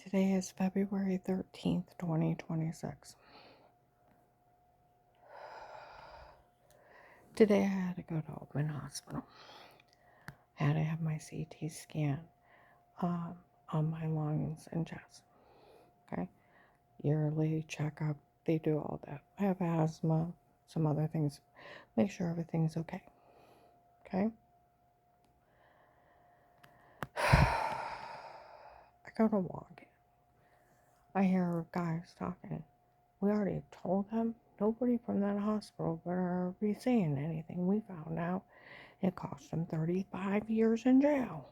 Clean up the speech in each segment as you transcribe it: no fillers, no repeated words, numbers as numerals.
Today is February 13th, 2026. Today I had to go to Open Hospital. I had to have my CT scan on my lungs and chest. Okay? Yearly checkup. They do all that. I have asthma, some other things. Make sure everything's okay. Okay? I go to walk in. I hear guys talking. We already told them nobody from that hospital better be saying anything. We found out it cost them 35 years in jail.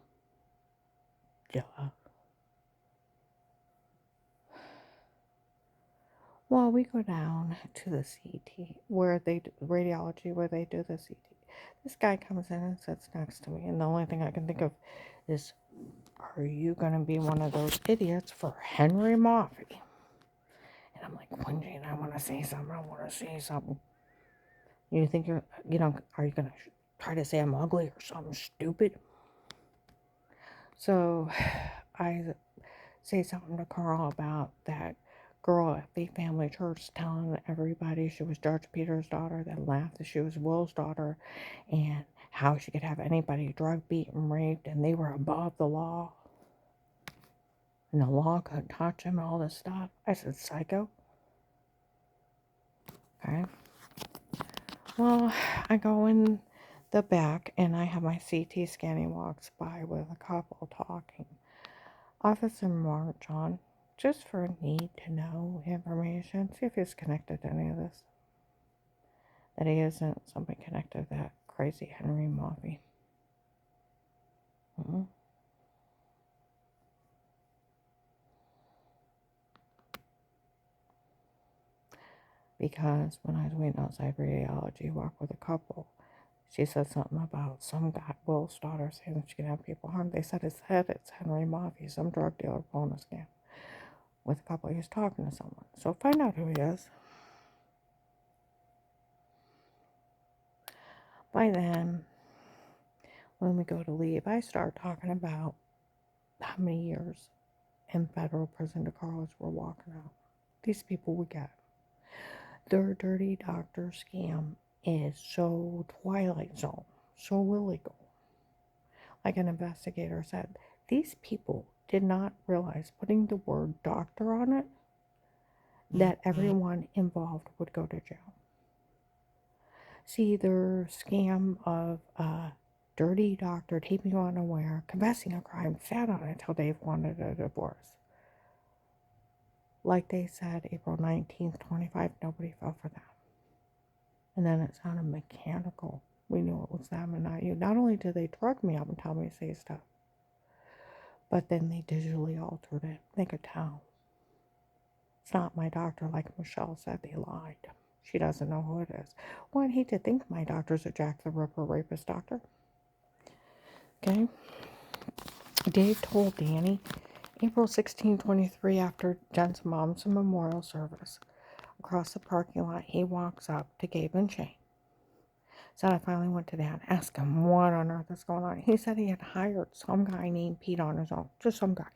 Duh. Well, we go down to the CT where they do radiology, where they do the CT. This guy comes in and sits next to me, and the only thing I can think of is, are you going to be one of those idiots for Henry Moffey? And I'm like, whinging, I want to say something. You think are you going to try to say I'm ugly or something stupid? So I say something to Carl about that girl at the family church telling everybody she was George Peter's daughter, then laughed that she was Will's daughter, and how she could have anybody drug, beaten, raped, and they were above the law. And the law couldn't touch them and all this stuff. I said, psycho. Okay. Well, I go in the back and I have my CT scanning walks by with a couple talking. Officer Mark John, just for need to know information, see if he's connected to any of this. That he isn't somebody connected to that crazy Henry Moffey. Mm-hmm. Because when I was waiting outside radiology, walk with a couple, she said something about some guy, Will's daughter, saying that she can have people harmed. They said it's Henry Moffey, some drug dealer pulling a scam. With a couple, he was talking to someone. So find out who he is. By then, when we go to leave, I start talking about how many years in federal prison to Carlos we're walking out. These people we get. Their dirty doctor scam is so Twilight Zone, so illegal. Like an investigator said, these people did not realize putting the word doctor on it, that everyone involved would go to jail. See, their scam of dirty doctor taping you unaware, confessing a crime, sat on it until Dave wanted a divorce. Like they said, April 19th, 25, nobody fell for that. And then it sounded mechanical. We knew it was them and not you. Not only did they drug me up and tell me to say stuff, but then they digitally altered it. They could tell. It's not my doctor, like Michelle said. They lied. She doesn't know who it is. Well, I'd hate to think my doctor's a Jack the Ripper rapist doctor. Okay? Dave told Danny, April 16, 23, after Jen's mom's memorial service, across the parking lot, he walks up to Gabe and Shane. Said, I finally went to Dad, asked him what on earth is going on. He said he had hired some guy named Pete on his own. Just some guy.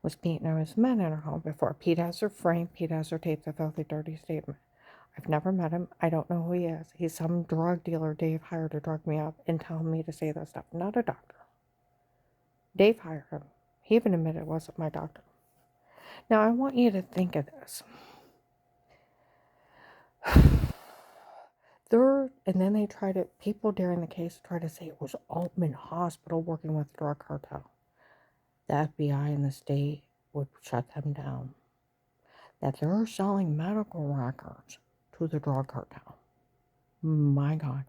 Was Pete and his men in her home before. Pete has her frame. Pete has her tape, the filthy, dirty statement. I've never met him. I don't know who he is. He's some drug dealer Dave hired to drug me up and tell me to say this stuff. Not a doctor. Dave hired him. He even admitted it wasn't my doctor. Now, I want you to think of this. And then they tried to, people during the case tried to say it was Altman Hospital working with the drug cartel. The FBI in the state would shut them down. That they're selling medical records to the drug cartel. My God.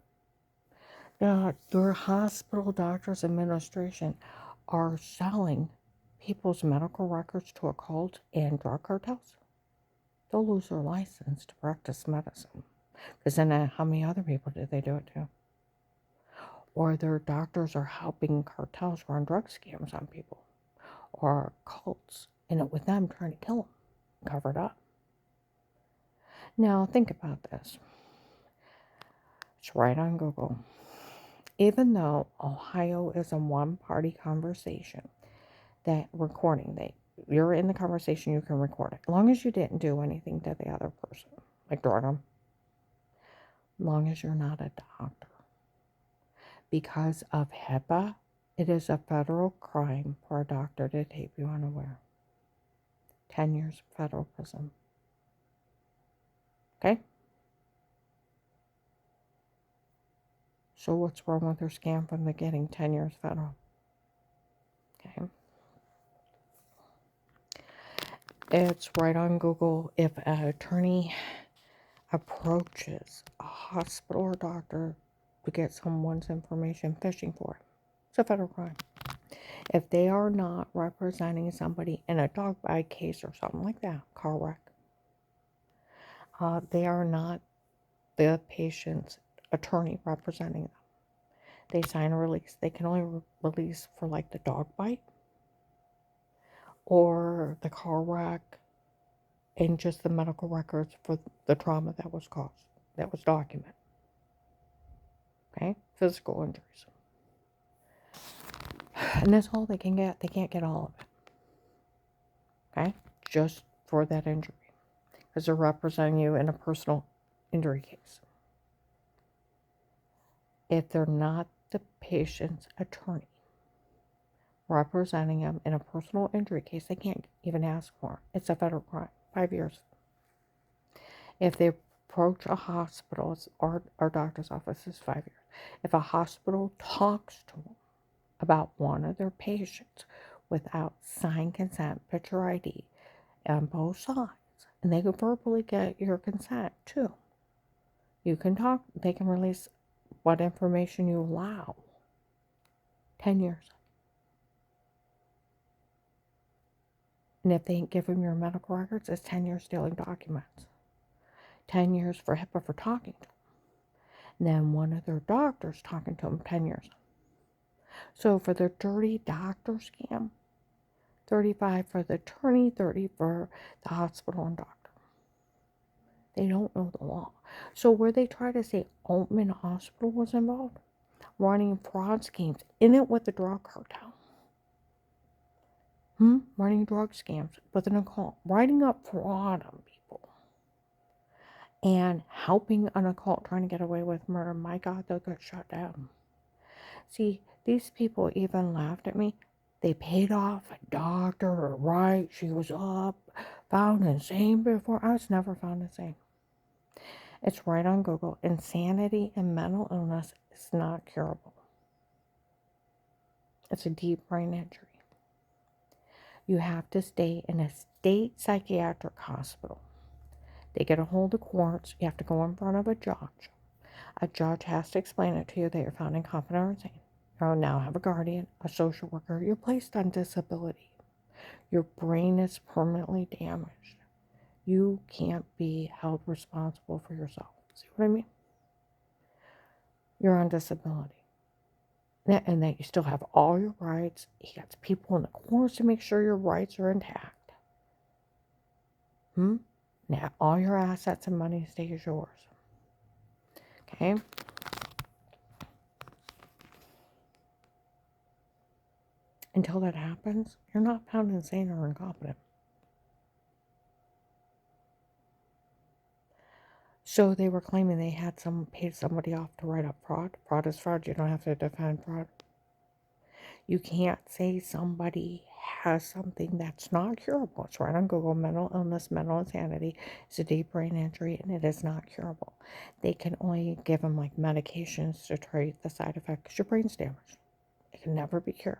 Their hospital doctors administration are selling people's medical records to occult and drug cartels. They'll lose their license to practice medicine. Because then how many other people did they do it to? Or their doctors are helping cartels run drug scams on people. Or cults, and with them trying to kill them. Covered up. Now, think about this. It's right on Google. Even though Ohio is a one-party conversation, that recording, you're in the conversation, you can record it. As long as you didn't do anything to the other person, like drug them. As long as you're not a doctor. Because of HIPAA, it is a federal crime for a doctor to tape you unaware. 10 years federal prison. Okay? So what's wrong with their scam from the getting 10 years federal? Okay? It's right on Google. If an attorney approaches a hospital or doctor to get someone's information, fishing for it, it's a federal crime. If they are not representing somebody in a dog bite case or something like that, car wreck, they are not the patient's attorney representing them. They sign a release. They can only release for like the dog bite or the car wreck and just the medical records for the trauma that was caused, that was documented. Okay? Physical injuries. And that's all they can get. They can't get all of it. Okay? Just for that injury. Because they're representing you in a personal injury case. If they're not the patient's attorney representing them in a personal injury case, they can't even ask for it. It's a federal crime. 5 years. If they approach a hospital or doctor's office, it's 5 years. If a hospital talks to them about one of their patients without signed consent, picture ID, on both sides, and they can verbally get your consent too. You can talk, they can release what information you allow. 10 years. And if they ain't give them your medical records, it's 10 years stealing documents. 10 years for HIPAA for talking to them. And then one of their doctors talking to them, 10 years. So for the dirty doctor scam, 35 for the attorney, 30 for the hospital and doctor. They don't know the law. So where they try to say Altman Hospital was involved, running fraud schemes, in it with the drug cartel. Running drug scams with an occult, writing up fraud on people, and helping an occult trying to get away with murder. My God, they'll get shut down. See, these people even laughed at me. They paid off a doctor, right? She was up, found insane before. I was never found insane. It's right on Google. Insanity and mental illness is not curable. It's a deep brain injury. You have to stay in a state psychiatric hospital. They get a hold of courts. You have to go in front of a judge. A judge has to explain it to you that you're found incompetent or insane. You now have a guardian, a social worker. You're placed on disability. Your brain is permanently damaged. You can't be held responsible for yourself. See what I mean? You're on disability. And that you still have all your rights. He gets people in the courts to make sure your rights are intact. Now, all your assets and money stays yours. Okay? Until that happens, you're not found insane or incompetent. So they were claiming they had paid somebody off to write up fraud. Fraud is fraud. You don't have to defend fraud. You can't say somebody has something that's not curable. It's right on Google. Mental illness, mental insanity is a deep brain injury, and it is not curable. They can only give them like medications to treat the side effects because your brain's damaged. It can never be cured.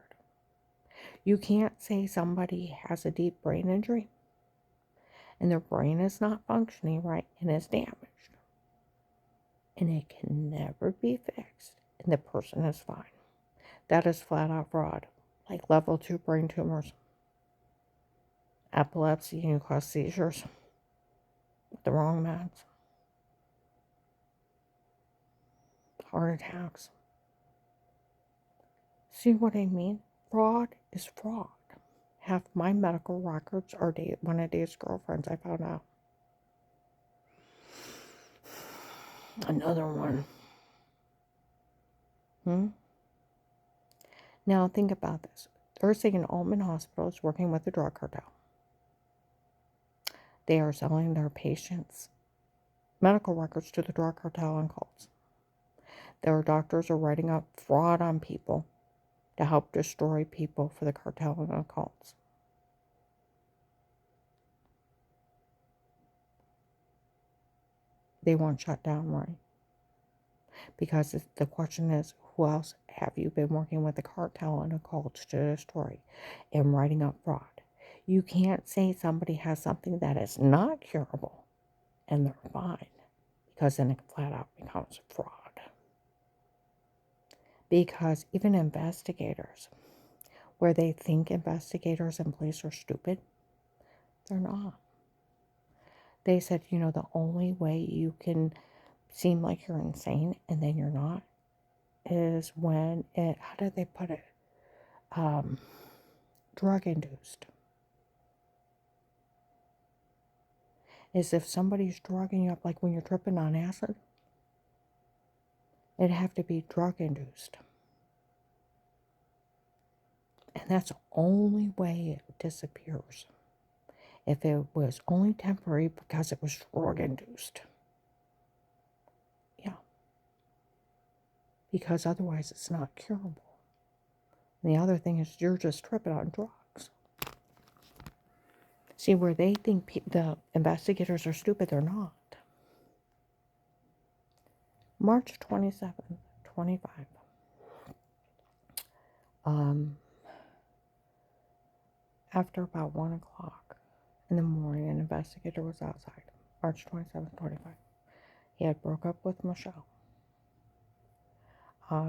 You can't say somebody has a deep brain injury and their brain is not functioning right and is damaged. And it can never be fixed and the person is fine. That is flat out fraud. Like level 2 brain tumors, epilepsy, and you cause seizures with the wrong meds, heart attacks. See what I mean? Fraud is fraud. Half my medical records are one of Dave's girlfriends, I found out. Another one. Now think about this. They're saying Altman Hospital is working with the drug cartel. They are selling their patients' medical records to the drug cartel and cults. Their doctors are writing up fraud on people to help destroy people for the cartel and the cults. They won't shut down, right? Because the question is, who else have you been working with the cartel and the cults to destroy and writing up fraud? You can't say somebody has something that is not curable and they're fine, because then it flat out becomes fraud. Because even investigators, where they think investigators and police are stupid, they're not. They said, the only way you can seem like you're insane and then you're not is when how did they put it? Drug induced. Is if somebody's drugging you up, like when you're tripping on acid, it'd have to be drug induced. And that's the only way it disappears. If it was only temporary because it was drug induced. Yeah. Because otherwise it's not curable. And the other thing is you're just tripping on drugs. See, where they think the investigators are stupid, they're not. March 27th, 25. After about 1 o'clock in the morning, an investigator was outside. March 27th, 25. He had broke up with Michelle.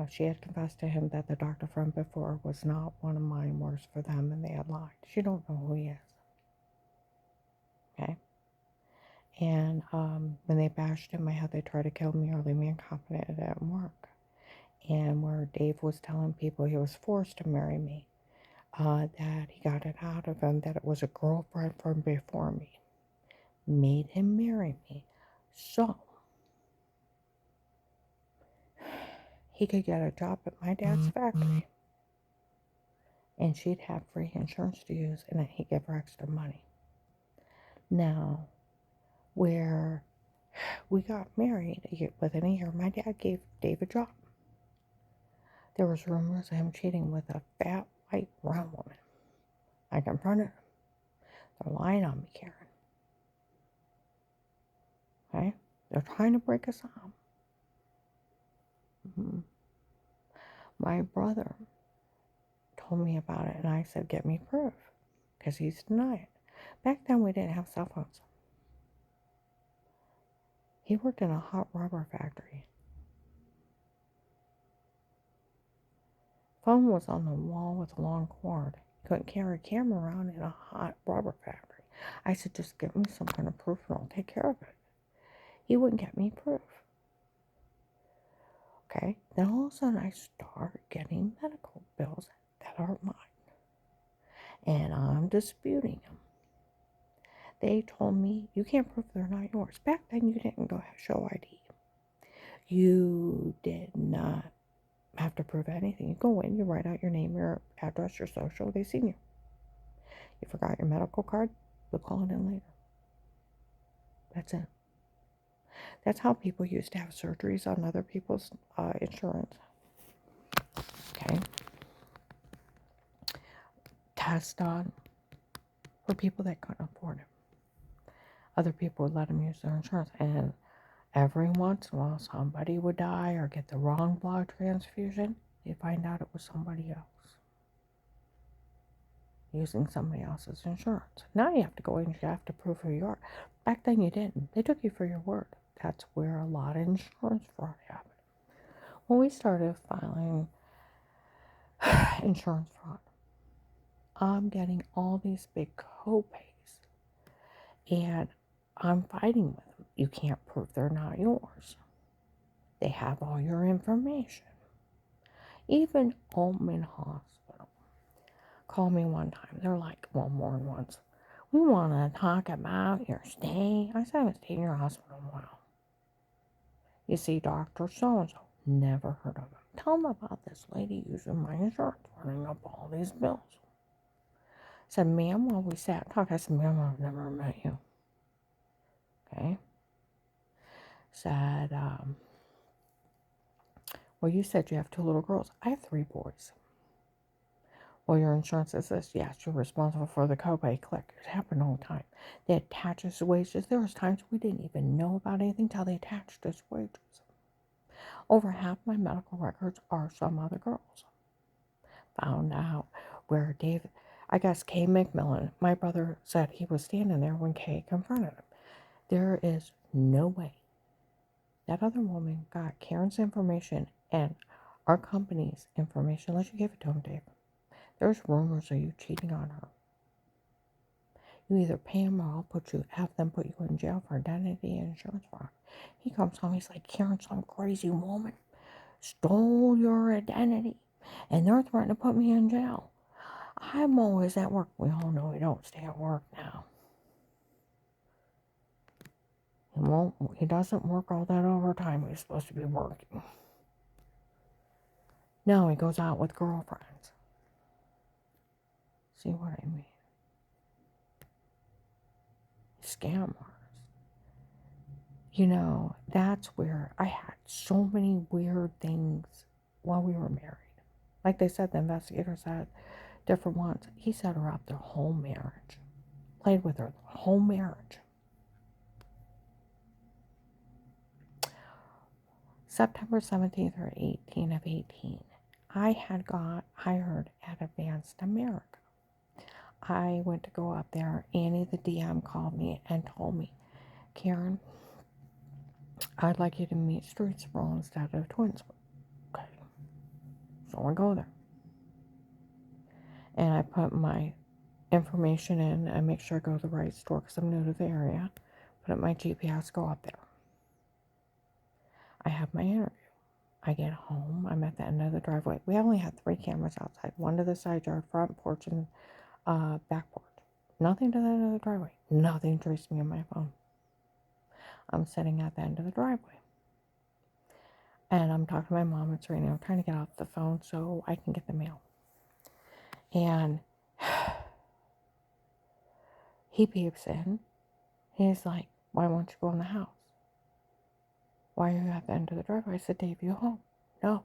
She had confessed to him that the doctor from before was not one of mine, worse for them, and they had lied. She don't know who he is. Okay? And when they bashed him, how they tried to kill me or leave me incompetent, it didn't work. And where Dave was telling people he was forced to marry me, that he got it out of him, that it was a girlfriend from before me, made him marry me. So, he could get a job at my dad's factory. And she'd have free insurance to use, and then he'd give her extra money. Now, where we got married, within a year, my dad gave Dave a job. There was rumors of him cheating with a fat, white, brown woman. I confronted him. They're lying on me, Karen. Okay? They're trying to break us up. My brother told me about it, and I said, get me proof, because he's denying it. Back then, we didn't have cell phones. He worked in a hot rubber factory. Phone was on the wall with a long cord. He couldn't carry a camera around in a hot rubber factory. I said, just give me some kind of proof and I'll take care of it. He wouldn't get me proof. Okay, then all of a sudden I start getting medical bills that aren't mine. And I'm disputing them. They told me, you can't prove they're not yours. Back then you didn't go show ID. You did not have to prove anything. You go in, you write out your name, your address, your social, they seen you. You forgot your medical card, we'll call it in later. That's it. That's how people used to have surgeries on other people's insurance. Okay. Test on for people that couldn't afford it. Other people would let them use their insurance, and every once in a while somebody would die or get the wrong blood transfusion. They'd find out it was somebody else using somebody else's insurance. Now you have to go in and you have to prove who you are. Back then you didn't. They took you for your word. That's where a lot of insurance fraud happened. When we started filing insurance fraud, I'm getting all these big copays, and I'm fighting with them. You can't prove they're not yours. They have all your information. Even Altman Hospital called me one time. They're like, well, more than once. We want to talk about your stay. I said, I haven't stayed in your hospital in a while. You see, Dr. So-and-so. Never heard of him. Tell him about this lady using my insurance, running up all these bills. Said, ma'am, while we sat and talked, I said, ma'am, I've never met you. Okay. Said, well, you said you have 2 little girls. I have 3 boys. Well, your insurance is this. Yes, you're responsible for the copay. Click. It happened all the time. They attach us to wages. There was times we didn't even know about anything till they attached us to wages. Over half my medical records are some other girls. Found out where I guess Kay McMillan, my brother said he was standing there when Kay confronted him. There is no way that other woman got Karen's information and our company's information unless you gave it to him, Dave. There's rumors of you cheating on her. You either pay him or I'll have them put you in jail for identity and insurance fraud. He comes home, he's like, Karen, some crazy woman stole your identity and they're threatening to put me in jail. I'm always at work. We all know we don't stay at work now. He doesn't work all that overtime he's supposed to be working. No, he goes out with girlfriends. See what I mean? Scammers. You know, that's where I had so many weird things while we were married. Like they said, the investigator said different ones. He set her up their whole marriage. Played with her the whole marriage. September 17th or 18th of 18, I had got hired at Advanced America. I went to go up there. Annie, the DM, called me and told me, Karen, I'd like you to meet Streetsboro instead of Twinsburg. Okay. So I go there. And I put my information in and make sure I go to the right store because I'm new to the area. Put up my GPS, go up there. I have my interview. I get home. I'm at the end of the driveway. We only had 3 cameras outside. One to the side yard, front porch, and back porch. Nothing to the end of the driveway. Nothing traced me on my phone. I'm sitting at the end of the driveway. And I'm talking to my mom. It's raining. I'm trying to get off the phone so I can get the mail. And he beeps in. He's like, why won't you go in the house? Why are you at the end of the driveway? I said, Dave, you home? No.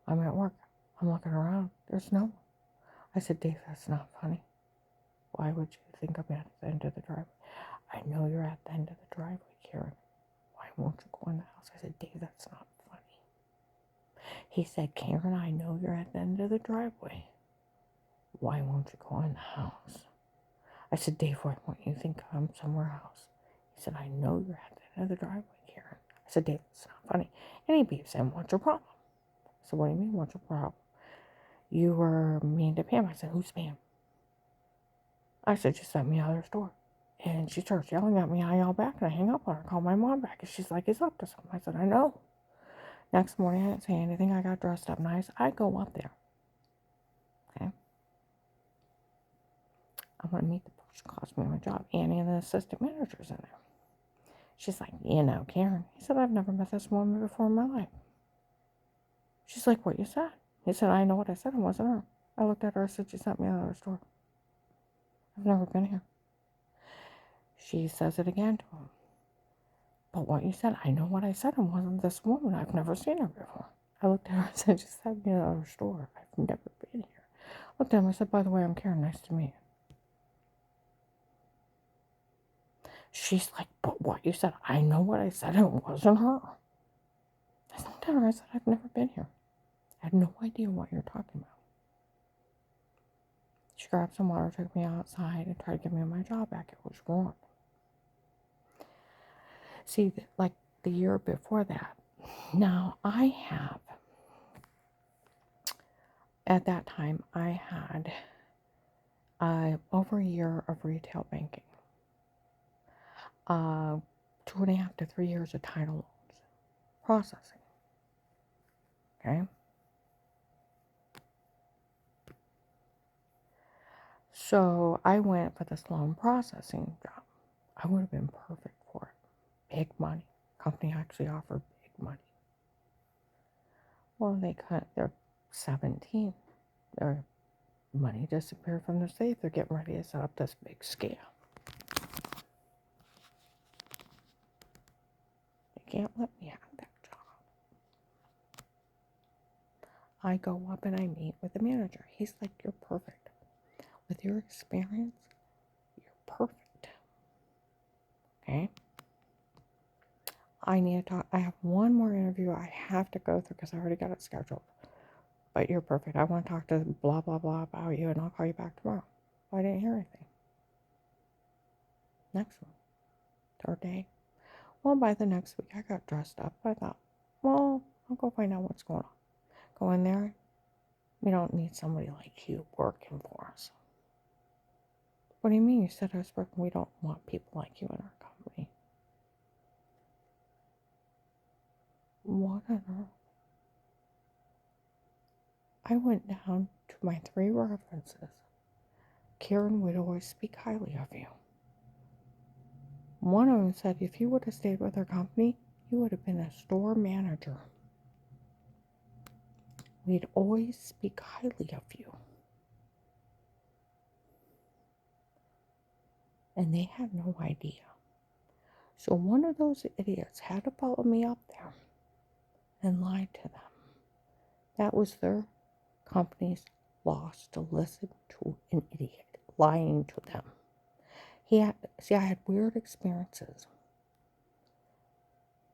I'm at work. I'm looking around. There's no one. I said, Dave, that's not funny. Why would you think I'm at the end of the driveway? I know you're at the end of the driveway, Karen. Why won't you go in the house? I said, Dave, that's not funny. He said, Karen, I know you're at the end of the driveway. Why won't you go in the house? I said, Dave, why won't you think I'm somewhere else? He said, I know you're at the end of the driveway, Karen. I said, Dave, that's not funny. And he beeps in, what's your problem? I said, what do you mean, what's your problem? You were mean to Pam. I said, who's Pam? I said, just sent me out of their store. And she starts yelling at me. I yell back and I hang up on her. Call my mom back. And she's like, he's up to something. I said, I know. Next morning, I didn't say anything. I got dressed up nice. I go up there. Okay. I want to meet the person who cost me my job. Annie and the assistant manager's in there. She's like, you know, Karen. He said, I've never met this woman before in my life. She's like, what you said? He said, I know what I said. It wasn't her. I looked at her. I said, she sent me out of her store. I've never been here. She says it again to him. But what you said, I know what I said. It wasn't this woman. I've never seen her before. I looked at her and said, she sent me out of her store. I've never been here. Looked at him and said, by the way, I'm Karen. Nice to meet you. She's like, but what you said, I know what I said. It wasn't her. I looked at her. I said, I've never been here. I had no idea what you're talking about. She grabbed some water, took me outside, and tried to give me my job back. It was wrong. See, like the year before that, now at that time, I had over a year of retail banking, 2.5 to 3 years of title loans processing. Okay. So I went for this loan processing job. I would have been perfect for it. Big money. Company actually offered big money. Well, they're 17. Their money disappeared from their safe. They're getting ready to set up this big scam. They can't let me have that job. I go up and I meet with the manager. He's like, you're perfect. With your experience, you're perfect. Okay? I need to talk. I have one more interview I have to go through because I already got it scheduled. But you're perfect. I want to talk to blah, blah, blah about you, and I'll call you back tomorrow. I didn't hear anything. Next one. Third day. Well, by the next week, I got dressed up. I thought, well, I'll go find out what's going on. Go in there. We don't need somebody like you working for us. What do you mean? You said I was working. We don't want people like you in our company. What on earth? I went down to my 3 references. Karen would always speak highly of you. One of them said if you would have stayed with our company, you would have been a store manager. We'd always speak highly of you. And they had no idea. So one of those idiots had to follow me up there and lie to them. That was their company's loss, to listen to an idiot lying to them. I had weird experiences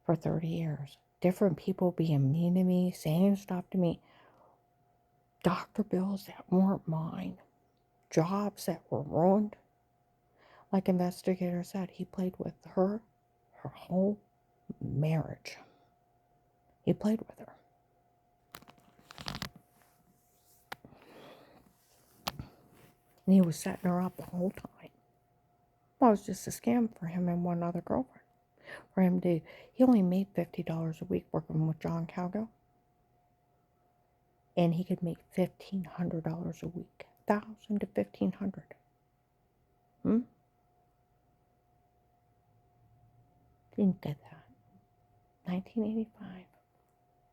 for 30 years. Different people being mean to me, saying stuff to me. Doctor bills that weren't mine. Jobs that were ruined. Like investigator said, he played with her whole marriage. He played with her. And he was setting her up the whole time. Well, it was just a scam for him and one other girlfriend. For him to, he only made $50 a week working with John Calgo. And he could make $1,500 a week. $1,000 to $1,500. Think of that. 1985.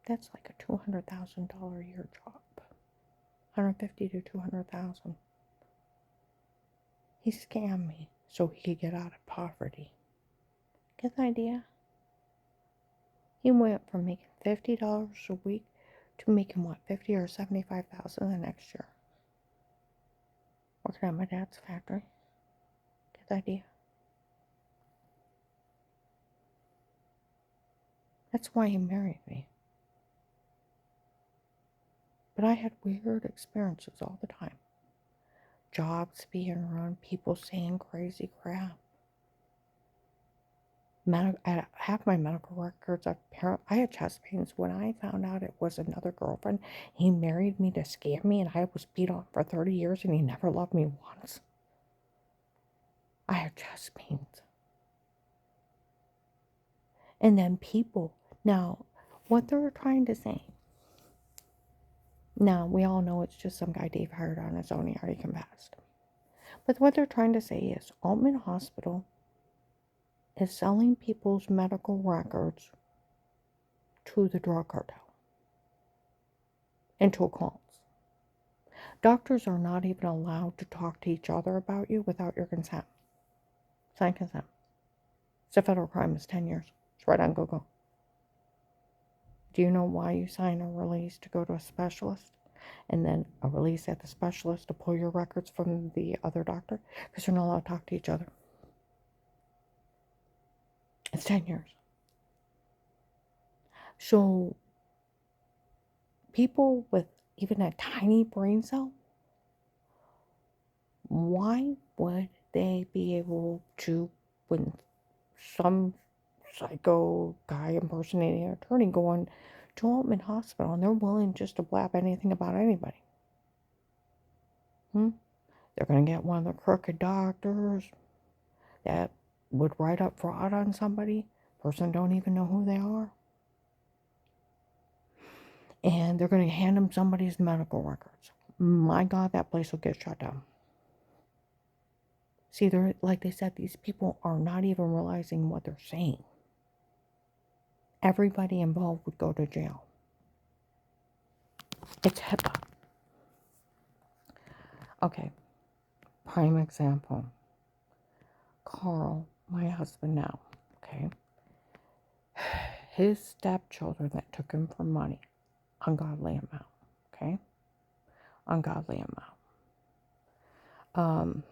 That's like a $200,000 a year job. 150 to 200,000. He scammed me so he could get out of poverty. Get the idea? He went from making $50 a week to making what, 50 or 75,000 the next year. Working at my dad's factory. Get the idea? That's why he married me. But I had weird experiences all the time. Jobs being run, people saying crazy crap. Half my medical records, I had chest pains. When I found out it was another girlfriend, he married me to scam me, and I was beat on for 30 years, and he never loved me once. I had chest pains. And then people, now, what they're trying to say, now, we all know it's just some guy Dave hired on his own, he already confessed. But what they're trying to say is, Altman Hospital is selling people's medical records to the drug cartel and to accounts. Doctors are not even allowed to talk to each other about you without your consent. Sign consent. It's a federal crime. It's 10 years. It's right on Google. Do you know why you sign a release to go to a specialist and then a release at the specialist to pull your records from the other doctor? Because you're not allowed to talk to each other. It's 10 years. So people with even a tiny brain cell, why would they be able to, when some psycho guy impersonating an attorney going to Altman Hospital and they're willing just to blab anything about anybody? They're going to get one of the crooked doctors that would write up fraud on somebody. Person don't even know who they are. And they're going to hand them somebody's medical records. My God, that place will get shut down. See, like they said, these people are not even realizing what they're saying. Everybody involved would go to jail. It's HIPAA. Okay, prime example. Carl, my husband now, okay? His stepchildren that took him for money, ungodly amount, okay? Ungodly amount.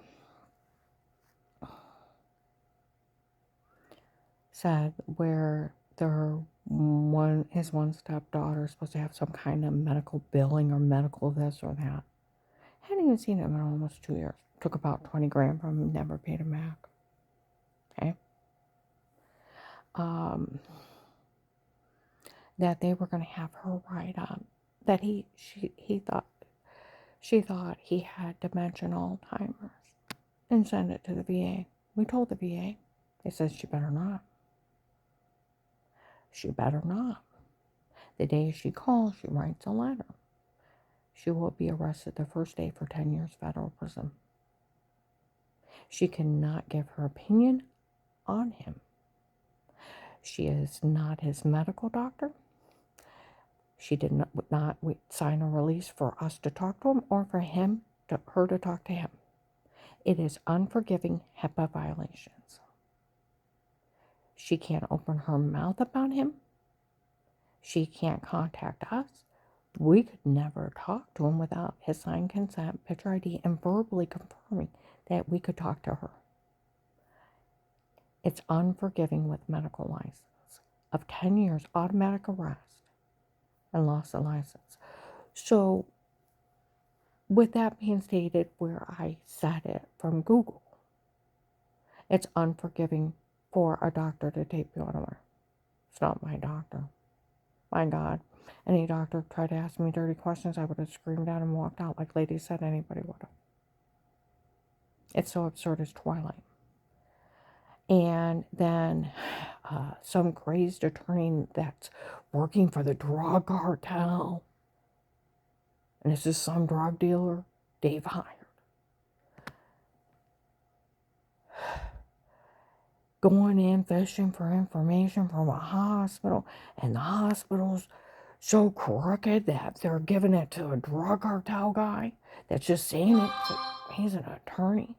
Said where his one stepdaughter is supposed to have some kind of medical billing or medical this or that. Hadn't even seen him in almost 2 years. Took about 20 grand from him, never paid him back. Okay. That they were going to have her write up that she thought he had dementia and Alzheimer's and send it to the VA. We told the VA. They said she better not. She better not. The day she calls, she writes a letter. She will be arrested the first day for 10 years federal prison. She cannot give her opinion on him. She is not his medical doctor. She did not sign a release for us to talk to him or for her to talk to him. It is unforgiving HIPAA violations. She can't open her mouth about him. She can't contact us. We could never talk to him without his signed consent, picture ID, and verbally confirming that we could talk to her. It's unforgiving with medical license of 10 years automatic arrest and loss of license. So with that being stated, where I said it from Google, it's unforgiving for a doctor to tape you anywhere. It's not my doctor. My God. Any doctor tried to ask me dirty questions, I would have screamed out and walked out like Lady said anybody would have. It's so absurd as Twilight. And then some crazed attorney that's working for the drug cartel. And this is some drug dealer Dave hired. Going in fishing for information from a hospital, and the hospital's so crooked that they're giving it to a drug cartel guy that's just saying it. So he's an attorney.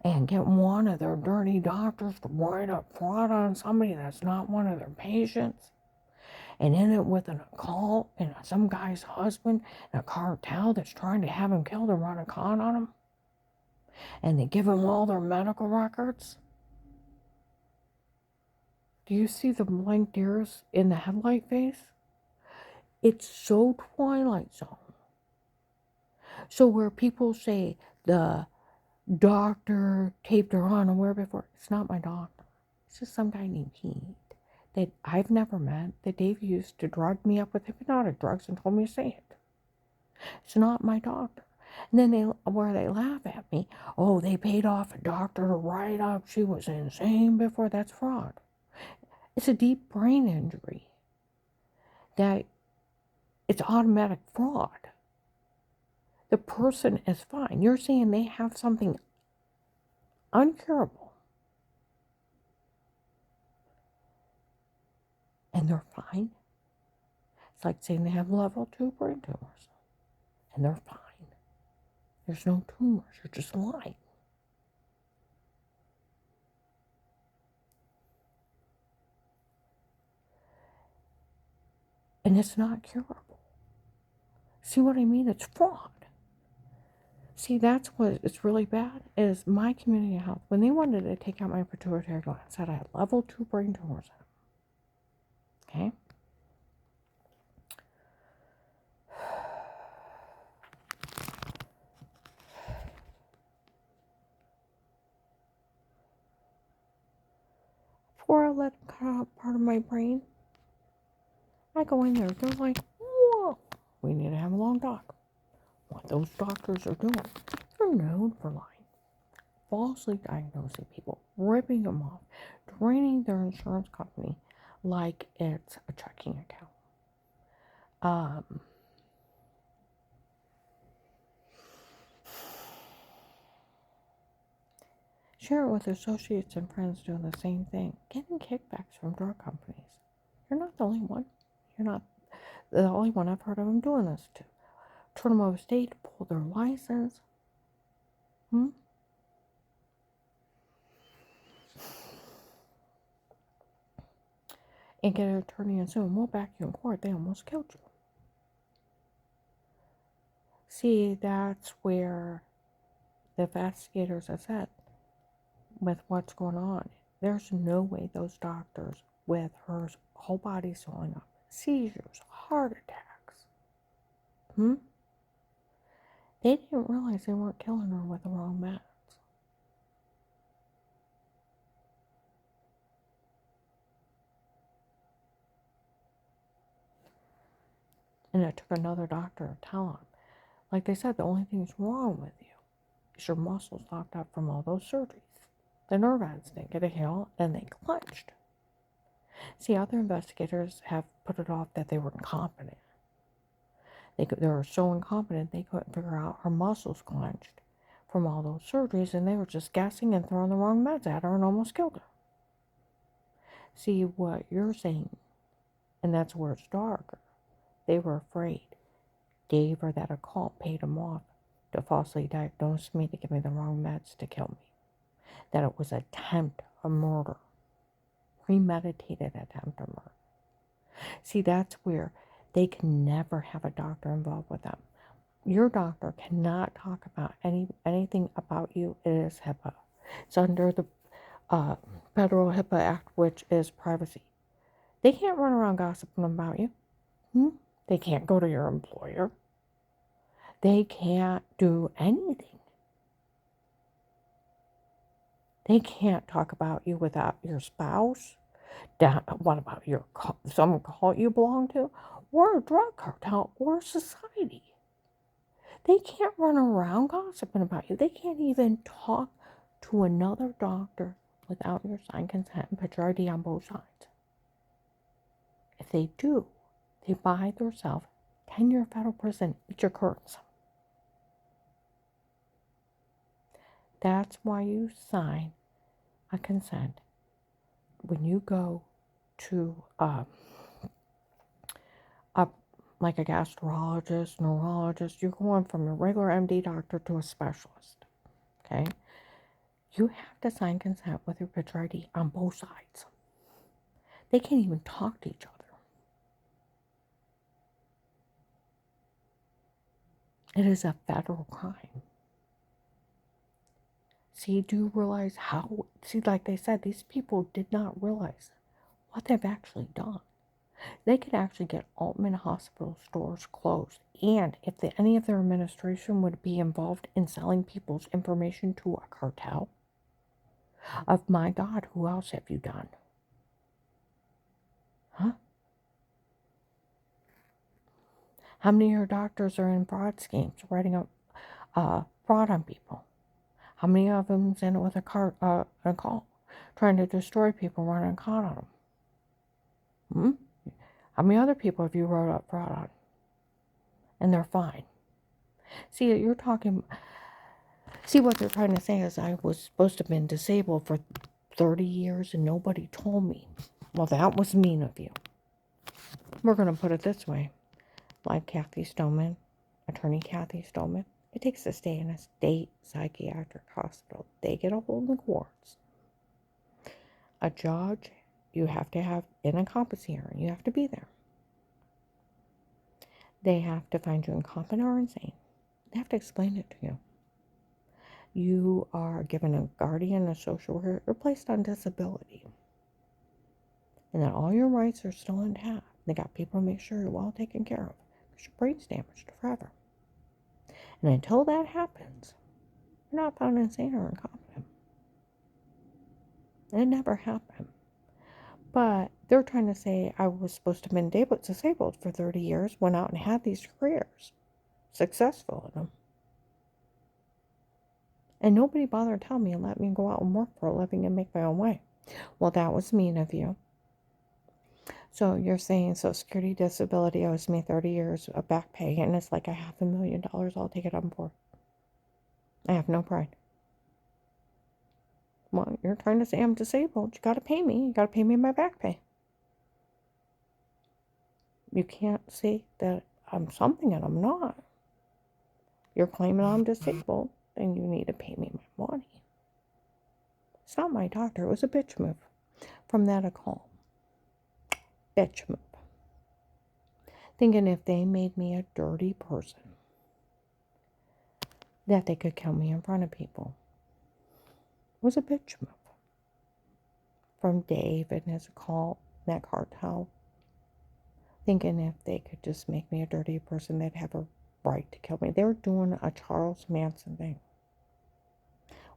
And get one of their dirty doctors to write up fraud on somebody that's not one of their patients. And end it with an occult and some guy's husband and a cartel that's trying to have him killed and run a con on him. And they give him all their medical records. Do you see the blank deers in the headlight face? It's so Twilight Zone. So where people say the doctor taped her unaware before, it's not my doctor. It's just some guy named Pete that I've never met, that Dave used to drug me up with hypnotic drugs and told me to say it. It's not my doctor. And then they laugh at me, oh, they paid off a doctor to write up she was insane before. That's fraud. It's a deep brain injury that it's automatic fraud. The person is fine. You're saying they have something uncurable and they're fine. It's like saying they have level 2 brain tumors and they're fine. There's no tumors. You're just lying. And it's not curable. See what I mean? It's fraud. See, that's what it's really bad, is my community health. When they wanted to take out my pituitary gland, said I had level 2 brain tumors in it. Okay? Before I let them cut out part of my brain, I go in there. They're like, whoa, we need to have a long talk. What those doctors are doing, they're known for lying. Falsely diagnosing people, ripping them off, draining their insurance company like it's a checking account. Share it with associates and friends doing the same thing. Getting kickbacks from drug companies. You're not the only one. You're not the only one I've heard of them doing this to. Turn them over state to pull their license. Hmm? And get an attorney and sue them. We'll back you in court. They almost killed you. See, that's where the investigators have said with what's going on. There's no way those doctors with her whole body swelling up, seizures, heart attacks, they didn't realize they weren't killing her with the wrong meds. And it took another doctor to tell them. Like they said, the only thing that's wrong with you is your muscles locked up from all those surgeries. The nerve ends didn't get a heal, and they clenched. See, other investigators have put it off that they were incompetent. They were so incompetent they couldn't figure out her muscles clenched from all those surgeries, and they were just guessing and throwing the wrong meds at her and almost killed her. See what you're saying, and that's where it's darker. They were afraid. Gave her that occult, paid him off to falsely diagnose me, to give me the wrong meds to kill me. That it was an attempt of murder, premeditated attempt of murder. See, that's where they can never have a doctor involved with them. Your doctor cannot talk about anything about you. It is HIPAA. It's under the Federal HIPAA Act, which is privacy. They can't run around gossiping about you. They can't go to your employer. They can't do anything. They can't talk about you without your spouse. What about some cult you belong to, or a drug cartel, or society? They can't run around gossiping about you. They can't even talk to another doctor without your signed consent and put your ID on both sides. If they do, they buy themselves 10-year federal prison. Eat your curtains. That's why you sign a consent when you go to like a gastrologist, neurologist. You're going from a regular MD doctor to a specialist. Okay? You have to sign consent with your picture ID on both sides. They can't even talk to each other. It is a federal crime. See, do you realize how, like they said, these people did not realize what they've actually done. They could actually get Altman Hospital stores closed. And if any of their administration would be involved in selling people's information to a cartel, of my God, who else have you done? Huh? How many of your doctors are in fraud schemes, writing up fraud on people? How many of them's in it with a call, trying to destroy people, running caught on them? How many other people have you wrote up fraud on? And they're fine. See, what they're trying to say is I was supposed to have been disabled for 30 years and nobody told me. Well, that was mean of you. We're going to put it this way. Like Kathy Stoneman, attorney Kathy Stoneman, it takes to stay in a state psychiatric hospital. They get a hold of the courts. A judge, you have to have in a competency hearing. You have to be there. They have to find you incompetent or insane. They have to explain it to you. You are given a guardian, a social worker, or placed on disability. And that all your rights are still intact. They got people to make sure you're well taken care of. Because your brain's damaged forever. And until that happens, you're not found insane or incompetent. It never happened. But they're trying to say I was supposed to have been disabled for 30 years, went out and had these careers, successful in them. And nobody bothered to tell me and let me go out and work for a living and make my own way. Well, that was mean of you. So you're saying Social Security disability owes me 30 years of back pay, and it's like $500,000. I'll take it on board. I have no pride. Well, you're trying to say I'm disabled. You got to pay me. You got to pay me my back pay. You can't say that I'm something and I'm not. You're claiming I'm disabled, then you need to pay me my money. It's not my doctor. It was a bitch move from that a call. Bitch move. Thinking if they made me a dirty person, that they could kill me in front of people. It was a bitch move. From Dave and his call, that cartel. Thinking if they could just make me a dirty person, they'd have a right to kill me. They were doing a Charles Manson thing,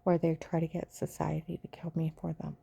where they try to get society to kill me for them.